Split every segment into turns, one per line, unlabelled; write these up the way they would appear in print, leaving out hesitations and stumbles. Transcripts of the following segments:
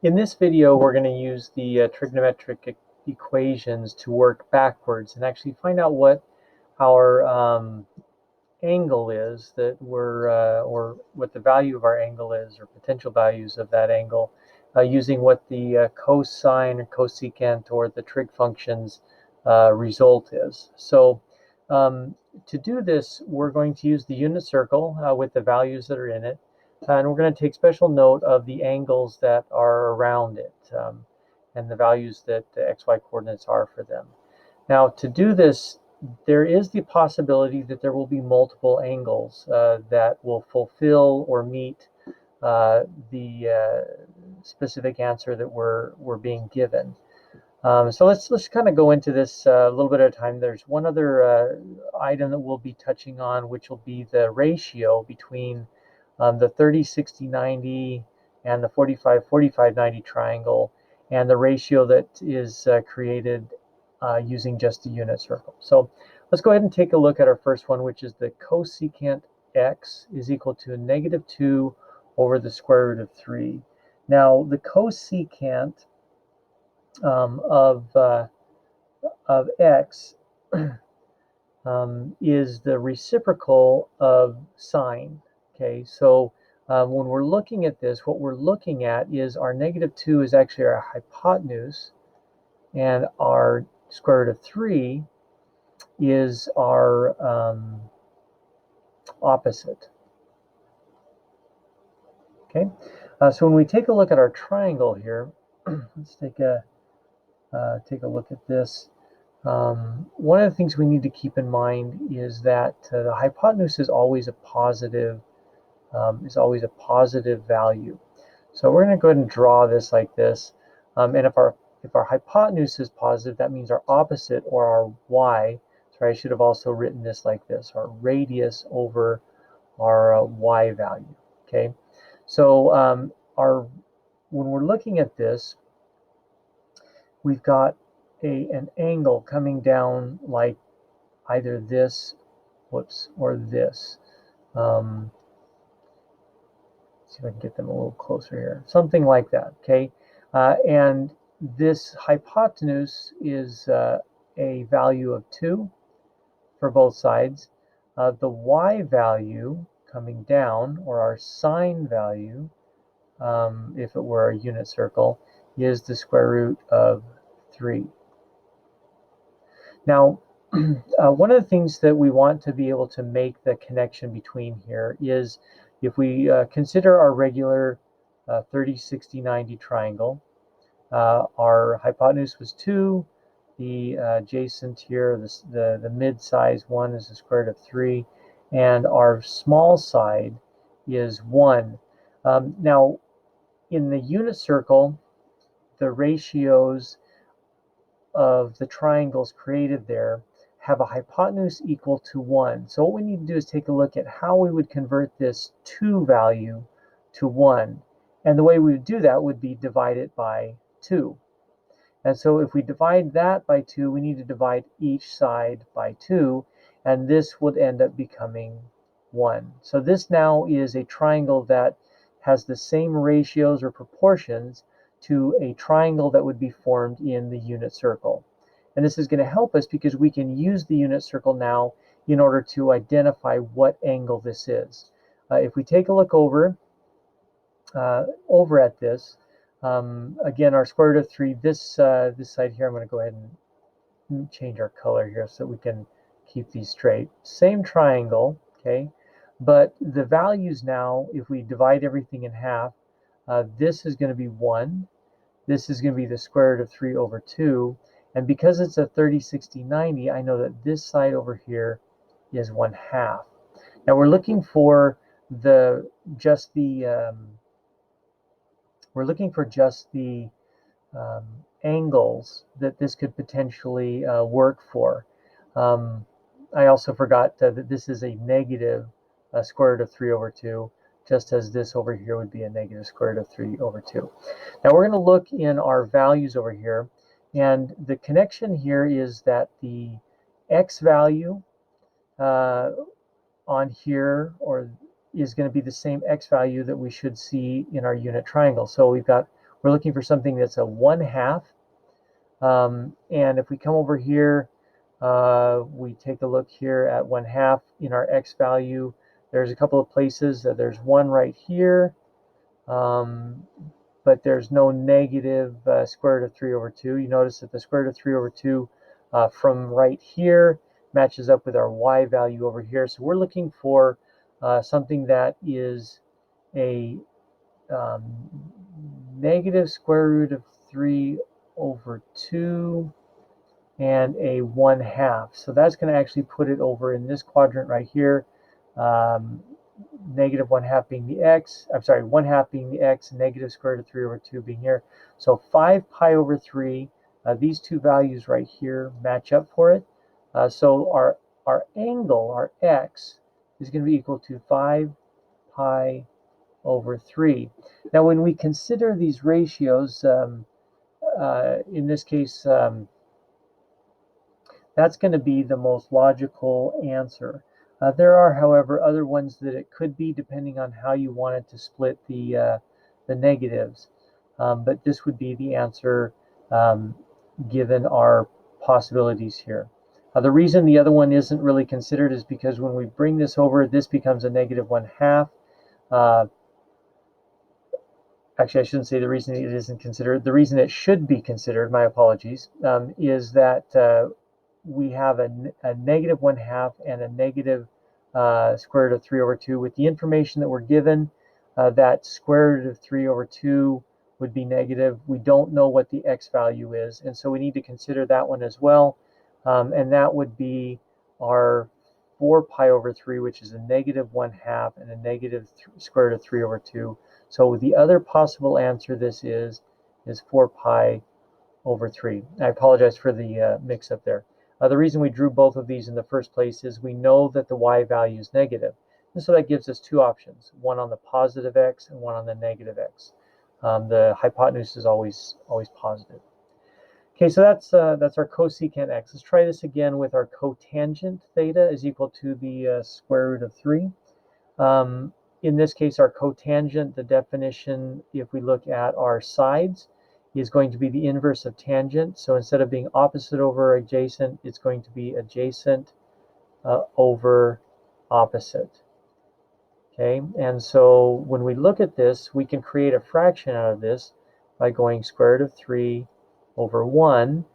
In this video, we're going to use the trigonometric equations to work backwards and actually find out what our angle is that or what the value of our angle is, or potential values of that angle, using what the cosine or cosecant or the trig functions result is. So to do this, we're going to use the unit circle with the values that are in it. And we're going to take special note of the angles that are around it and the values that the XY coordinates are for them. Now, to do this, there is the possibility that there will be multiple angles that will fulfill or meet the specific answer that we're being given. So let's kind of go into this a little bit at a time. There's one other item that we'll be touching on, which will be the ratio between the 30-60-90 and the 45-45-90 triangle, and the ratio that is created using just the unit circle. So let's go ahead and take a look at our first one, which is the cosecant x is equal to -2 over the square root of 3. Now, the cosecant of x is the reciprocal of sine. Okay, so when we're looking at this, what we're looking at is our -2 is actually our hypotenuse, and our square root of 3 is our opposite. Okay, so when we take a look at our triangle here, let's take a look at this. One of the things we need to keep in mind is that the hypotenuse is always a positive value. So we're going to go ahead and draw this like this. And if our hypotenuse is positive, that means our opposite, or our y. Sorry, I should have also written this like this: our radius over our y value. Okay, so when we're looking at this, we've got an angle coming down like either this, or this. See if I can get them a little closer here. Something like that, okay? And this hypotenuse is a value of 2 for both sides. The y value coming down, or our sine value, if it were a unit circle, is the square root of 3. Now, one of the things that we want to be able to make the connection between here is if we consider our regular 30-60-90 triangle, our hypotenuse was 2, the adjacent here, the mid-size one, is the square root of 3, and our small side is 1. Now, in the unit circle, the ratios of the triangles created there have a hypotenuse equal to 1. So what we need to do is take a look at how we would convert this 2 value to 1. And the way we would do that would be divide it by 2. And so if we divide that by 2, we need to divide each side by 2, and this would end up becoming 1. So this now is a triangle that has the same ratios or proportions to a triangle that would be formed in the unit circle. And this is going to help us because we can use the unit circle now in order to identify what angle this is. If we take a look over at this, again, our square root of 3, this side here, I'm going to go ahead and change our color here so we can keep these straight. Same triangle, okay? But the values now, if we divide everything in half, this is going to be 1. This is going to be the square root of 3 over 2. And because it's a 30-60-90, I know that this side over here is 1/2. Now we're looking for just the angles that this could potentially work for. I also forgot that this is a negative square root of 3 over 2, just as this over here would be a negative square root of 3 over 2. Now we're going to look in our values over here, and the connection here is that the x value on here is going to be the same x value that we should see in our unit triangle. So we've got We're looking for something that's a 1/2. And if we come over here, we take a look here at 1/2 in our x value. There's a couple of places. There's one right here, but there's no negative square root of 3 over 2. You notice that the square root of 3 over 2 from right here matches up with our y value over here. So we're looking for something that is a negative square root of 3 over 2 and a 1/2. So that's going to actually put it over in this quadrant right here. Negative 1/2 being the x, I'm sorry, 1/2 being the x, negative square root of 3 over 2 being here. So 5 pi over 3, these two values right here match up for it. So our angle, our x, is going to be equal to 5 pi over 3. Now when we consider these ratios, in this case, that's going to be the most logical answer. There are, however, other ones that it could be depending on how you wanted to split the negatives. But this would be the answer given our possibilities here. The reason the other one isn't really considered is because when we bring this over, this becomes a negative 1/2. Actually, I shouldn't say the reason it isn't considered. The reason it should be considered, my apologies, is that we have a negative 1/2 and a negative square root of 3 over 2. With the information that we're given, that square root of 3 over 2 would be negative. We don't know what the x value is, and so we need to consider that one as well. And that would be our 4 pi over 3, which is a negative 1/2 and a negative square root of 3 over 2. So the other possible answer this is 4 pi over 3. I apologize for the mix-up there. The reason we drew both of these in the first place is we know that the y value is negative. And so that gives us two options, one on the positive x and one on the negative x. The hypotenuse is always positive. Okay, so that's our cosecant x. Let's try this again with our cotangent theta is equal to the square root of 3. In this case, our cotangent, the definition, if we look at our sides, is going to be the inverse of tangent. So instead of being opposite over adjacent, it's going to be adjacent over opposite. Okay, and so when we look at this, we can create a fraction out of this by going square root of 3 over 1.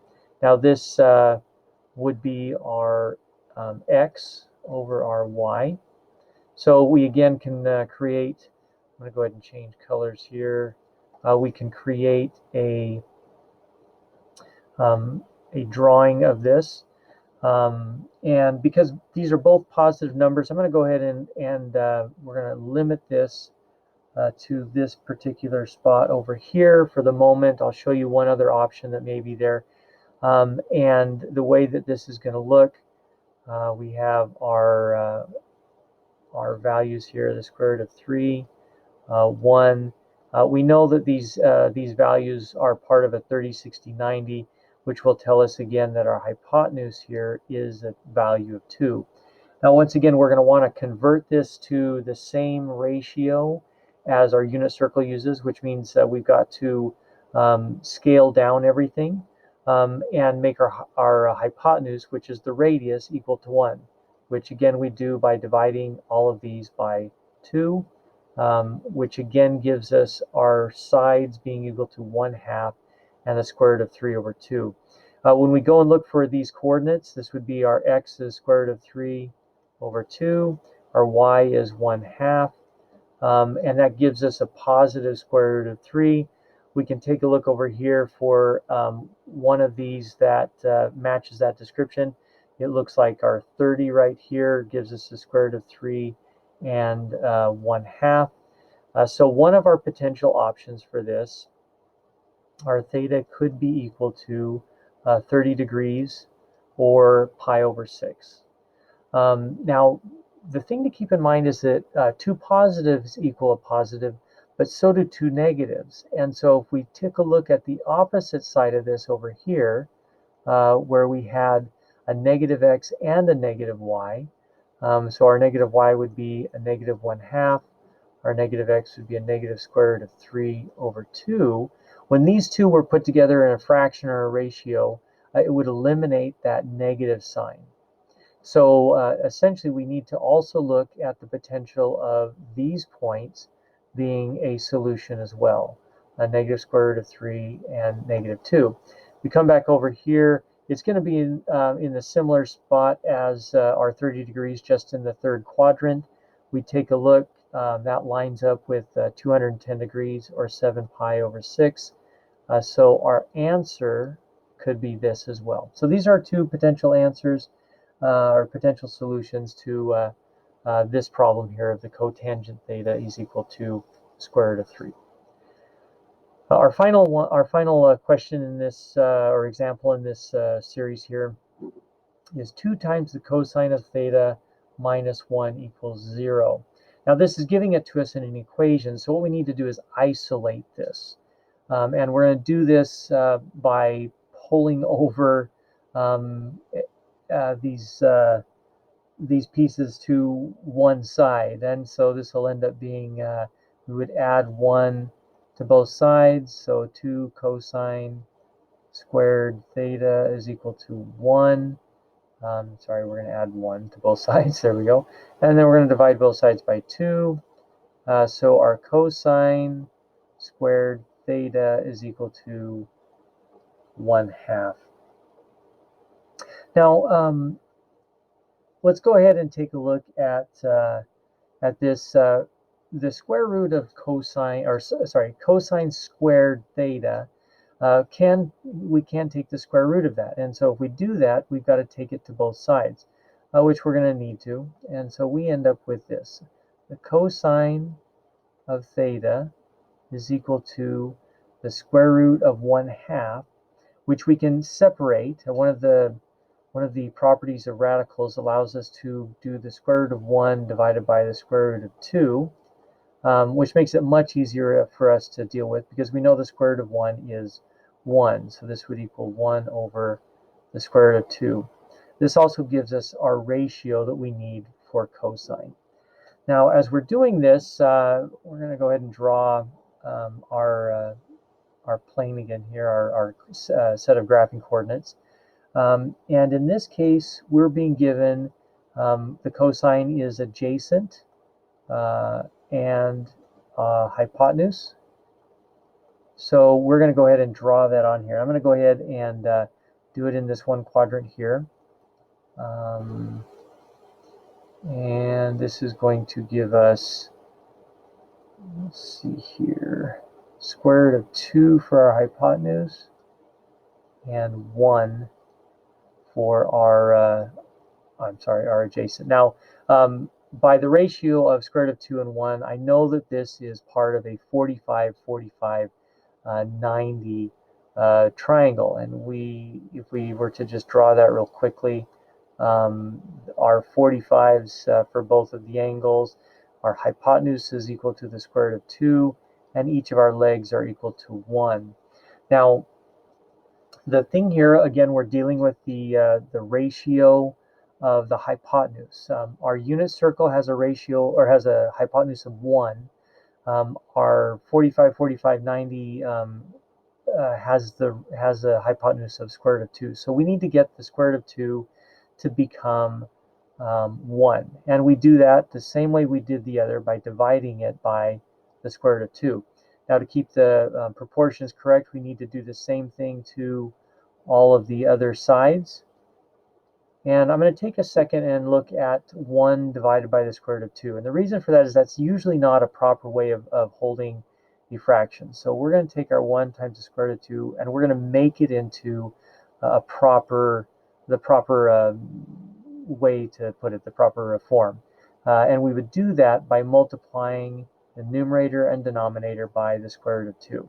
Now this would be our x over our y. So we again can create, I'm going to go ahead and change colors here. We can create a drawing of this. And because these are both positive numbers, I'm going to go ahead and we're going to limit this to this particular spot over here for the moment. I'll show you one other option that may be there. And the way that this is going to look, we have our values here, the square root of 3, 1. We know that these values are part of a 30, 60, 90, which will tell us again that our hypotenuse here is a value of 2. Now, once again, we're going to want to convert this to the same ratio as our unit circle uses, which means that we've got to scale down everything and make our hypotenuse, which is the radius, equal to 1, which again we do by dividing all of these by 2, which again gives us our sides being equal to 1/2 and the square root of 3 over 2. When we go and look for these coordinates, this would be our x is square root of 3 over 2, our y is 1/2, and that gives us a positive square root of 3. We can take a look over here for one of these that matches that description. It looks like our 30 right here gives us a square root of 3 and 1/2. So one of our potential options for this, our theta could be equal to 30 degrees or pi over 6. Now, the thing to keep in mind is that two positives equal a positive, but so do two negatives. And so if we take a look at the opposite side of this over here, where we had a negative x and a negative y, so our negative y would be a negative 1/2, our negative x would be a negative square root of 3 over 2. When these two were put together in a fraction or a ratio, it would eliminate that negative sign. So essentially, we need to also look at the potential of these points being a solution as well, a negative square root of 3 and negative 2. We come back over here, it's going to be in the similar spot as our 30 degrees, just in the third quadrant. We take a look, that lines up with 210 degrees, or 7 pi over 6. So our answer could be this as well. So these are two potential answers, or potential solutions to this problem here of the cotangent theta is equal to square root of 3. Our final question in this, or example in this series here, is 2 times the cosine of theta minus 1 equals 0. Now this is giving it to us in an equation, so what we need to do is isolate this. And we're going to do this by pulling over these pieces to one side, and so this will end up being, we would add 1 to both sides, so 2 cosine squared theta is equal to 1. Sorry, we're going to add 1 to both sides, there we go, and then we're going to divide both sides by 2, so our cosine squared theta is equal to 1/2. Now, let's go ahead and take a look at this. The square root of cosine, or sorry, cosine squared theta, we can take the square root of that. And so if we do that, we've got to take it to both sides, which we're going to need to. And so we end up with this. The cosine of theta is equal to the square root of 1/2, which we can separate. One of the properties of radicals allows us to do the square root of 1 divided by the square root of 2, which makes it much easier for us to deal with, because we know the square root of 1 is 1. So this would equal 1 over the square root of 2. This also gives us our ratio that we need for cosine. Now, as we're doing this, we're going to go ahead and draw our plane again here, our set of graphing coordinates. And in this case, we're being given the cosine is adjacent and hypotenuse. So we're going to go ahead and draw that on here. I'm going to go ahead and do it in this one quadrant here. And this is going to give us, let's see here, square root of 2 for our hypotenuse and 1 for our, our adjacent. Now, by the ratio of square root of 2 and 1, I know that this is part of a 45, 45, 90 triangle. And if we were to just draw that real quickly, our 45s for both of the angles, our hypotenuse is equal to the square root of 2, and each of our legs are equal to 1. Now, the thing here, again, we're dealing with the ratio of the hypotenuse. Our unit circle has a ratio, or has a hypotenuse of 1. Our 45, 45, 90 has a hypotenuse of square root of 2. So we need to get the square root of 2 to become 1. And we do that the same way we did the other, by dividing it by the square root of 2. Now, to keep the proportions correct, we need to do the same thing to all of the other sides. And I'm going to take a second and look at 1 divided by the square root of 2. And the reason for that is that's usually not a proper way of holding a fraction. So we're going to take our 1 times the square root of 2, and we're going to make it into the proper way to put it, the proper form. And we would do that by multiplying the numerator and denominator by the square root of 2.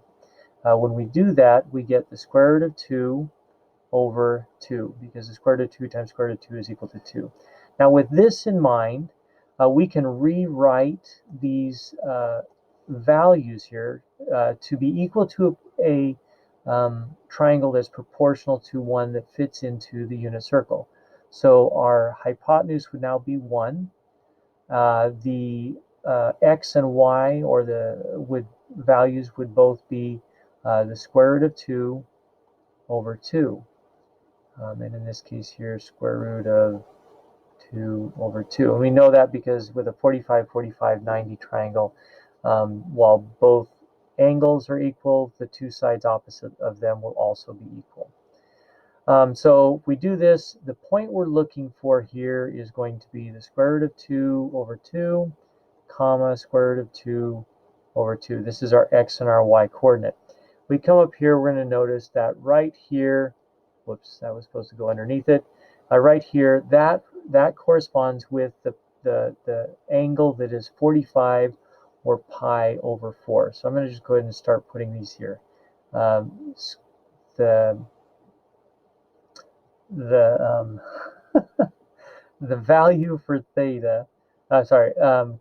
When we do that, we get the square root of 2 over 2, because the square root of 2 times square root of 2 is equal to 2. Now, with this in mind, we can rewrite these values here to be equal to a triangle that's proportional to one that fits into the unit circle. So our hypotenuse would now be 1. The x and y, or the values would both be the square root of 2 over 2. And in this case here, square root of 2 over 2. And we know that because with a 45, 45, 90 triangle, while both angles are equal, the two sides opposite of them will also be equal. So if we do this, the point we're looking for here is going to be the square root of 2 over 2, comma, square root of 2 over 2. This is our x and our y coordinate. We come up here, we're going to notice that right here, whoops, that was supposed to go underneath it. Right here, that corresponds with the angle that is 45 or pi over 4. So I'm going to just go ahead and start putting these here. The the value for theta,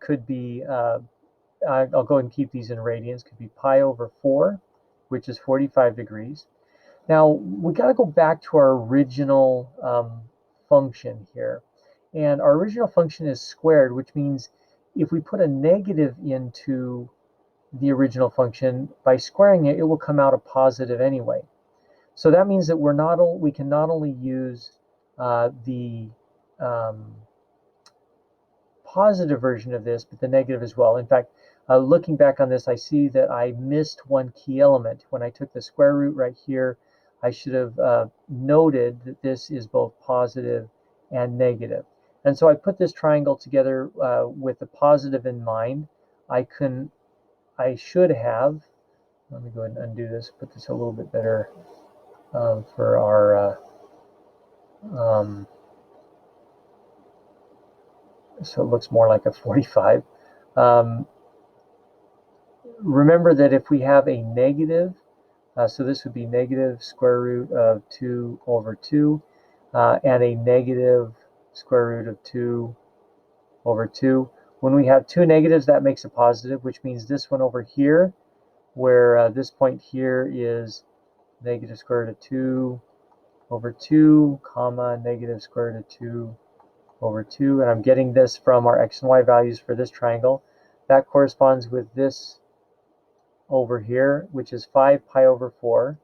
could be, I'll go ahead and keep these in radians, could be pi over 4, which is 45 degrees. Now, we got to go back to our original function here. And our original function is squared, which means if we put a negative into the original function, by squaring it, it will come out a positive anyway. So that means that we can not only use the positive version of this, but the negative as well. In fact, looking back on this, I see that I missed one key element. When I took the square root right here, I should have noted that this is both positive and negative. And so I put this triangle together with the positive in mind. I should have, let me go ahead and undo this, put this a little bit better for our, so it looks more like a 45. Remember that if we have a negative, so this would be negative square root of 2 over 2, and a negative square root of 2 over 2. When we have two negatives, that makes a positive, which means this one over here, where this point here is negative square root of 2 over 2, comma, negative square root of 2 over 2. And I'm getting this from our x and y values for this triangle. That corresponds with this over here, which is 5 pi over 4.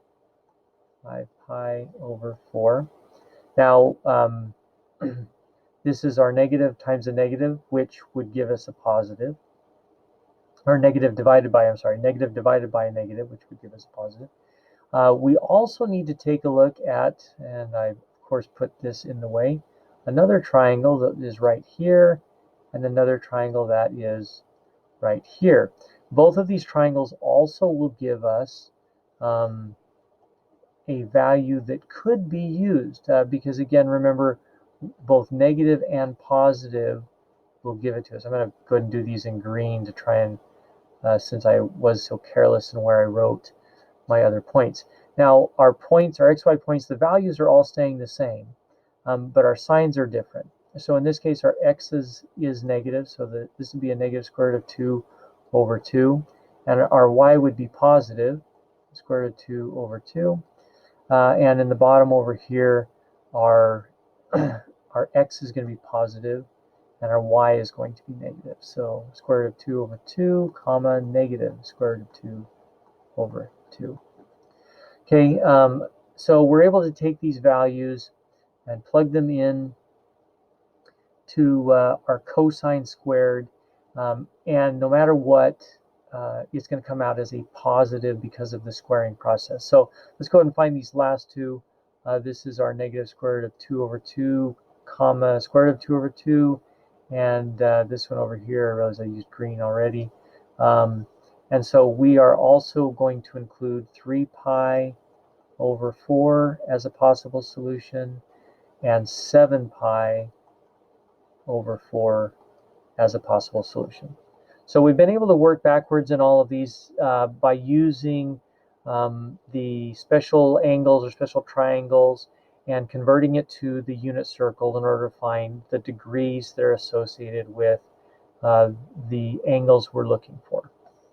5 pi over 4. Now, this is our negative times a negative, which would give us a positive. Or negative divided by, negative divided by a negative, which would give us a positive. We also need to take a look at, and I, of course, put this in the way, another triangle that is right here, and another triangle that is right here. Both of these triangles also will give us a value that could be used, because again, remember, both negative and positive will give it to us. I'm going to go ahead and do these in green to try and, since I was so careless in where I wrote my other points. Now, our points, our xy points, the values are all staying the same, but our signs are different. So in this case, our x is negative, so this would be a negative square root of 2 over 2, and our y would be positive, square root of 2 over 2, and in the bottom over here, our x is going to be positive, and our y is going to be negative. So square root of 2 over 2, comma, negative square root of 2 over 2. Okay, so we're able to take these values and plug them in to our cosine squared, and no matter what, it's going to come out as a positive because of the squaring process. So let's go ahead and find these last two. This is our negative square root of 2 over 2, comma, square root of 2 over 2, and this one over here, I realize I used green already. And so we are also going to include 3 pi over 4 as a possible solution, and 7 pi over 4 as a possible solution. So we've been able to work backwards in all of these by using the special angles or special triangles and converting it to the unit circle in order to find the degrees that are associated with the angles we're looking for.